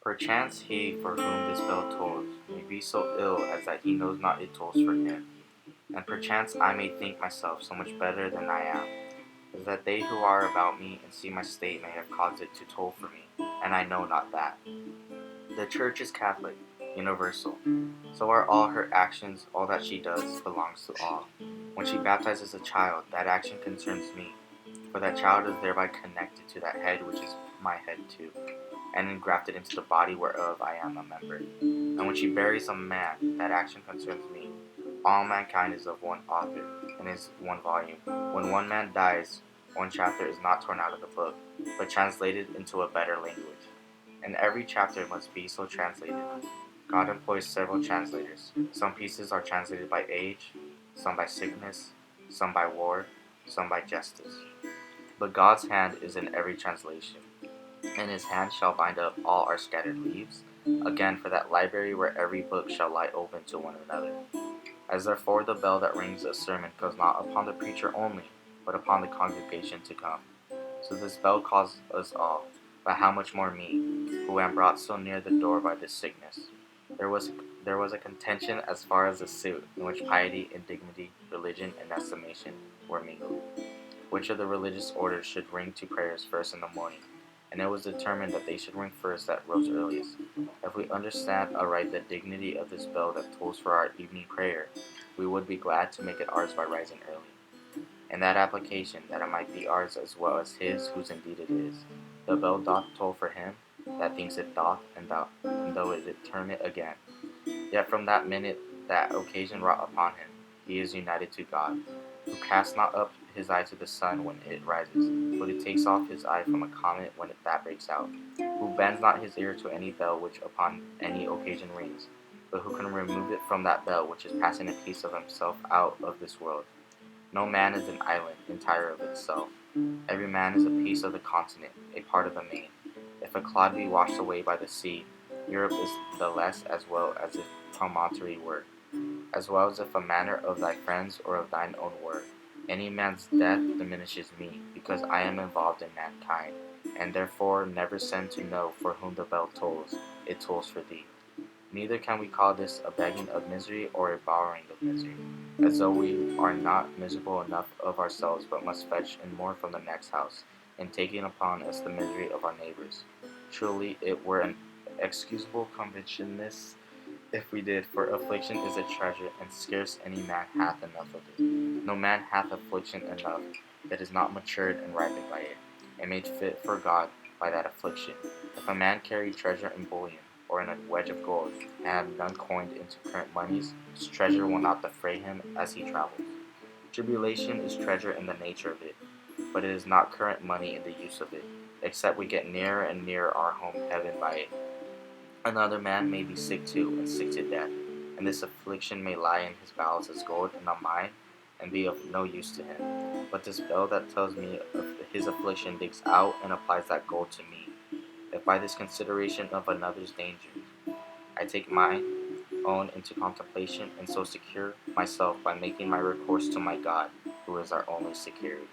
Perchance he for whom this bell tolls may be so ill as that he knows not it tolls for him. And perchance I may think myself so much better than I am, as that they who are about me and see my state may have caused it to toll for me, and I know not that. The Church is Catholic, universal. So are all her actions, all that she does belongs to all. When she baptizes a child, that action concerns me, for that child is thereby connected to that head which is my head too, and engrafted into the body whereof I am a member. And when she buries a man, that action concerns me. All mankind is of one author, and is one volume. When one man dies, one chapter is not torn out of the book, but translated into a better language. And every chapter must be so translated. God employs several translators. Some pieces are translated by age, some by sickness, some by war, some by justice. But God's hand is in every translation, and his hand shall bind up all our scattered leaves, again for that library where every book shall lie open to one another. As therefore the bell that rings a sermon comes not upon the preacher only, but upon the congregation to come. So this bell calls us all, but how much more me, who am brought so near the door by this sickness? There was a contention as far as a suit, in which piety, indignity, religion, and estimation were mingled. Which of the religious orders should ring to prayers first in the morning? And it was determined that they should ring first that rose earliest. If we understand aright the dignity of this bell that tolls for our evening prayer, we would be glad to make it ours by rising early. In that application, that it might be ours as well as his, whose indeed it is. The bell doth toll for him that thinks it doth, and though it turn it again. Yet from that minute that occasion wrought upon him, he is united to God, who casts not up his eye to the sun when it rises, but who takes off his eye from a comet when that breaks out, who bends not his ear to any bell which upon any occasion rings, but who can remove it from that bell which is passing a piece of himself out of this world. No man is an island entire of itself. Every man is a piece of the continent, a part of the main. If a clod be washed away by the sea, Europe is the less, as well as if promontory were, as well as if a manner of thy friends or of thine own were. Any man's death diminishes me, because I am involved in mankind, and therefore never send to know for whom the bell tolls, it tolls for thee. Neither can we call this a begging of misery or a borrowing of misery, as though we are not miserable enough of ourselves, but must fetch in more from the next house, in taking upon us the misery of our neighbors. Truly it were an excusable covetousness if we did, for affliction is a treasure, and scarce any man hath enough of it. No man hath affliction enough that is not matured and ripened by it, and made fit for God by that affliction. If a man carry treasure in bullion, or in a wedge of gold, and have none coined into current monies, his treasure will not defray him as he travels. Tribulation is treasure in the nature of it, but it is not current money in the use of it, except we get nearer and nearer our home heaven by it. Another man may be sick too, and sick to death, and this affliction may lie in his bowels as gold and not mine, and be of no use to him. But this bell that tells me of his affliction digs out and applies that gold to me. If by this consideration of another's danger I take mine own into contemplation, and so secure myself by making my recourse to my God, who is our only security.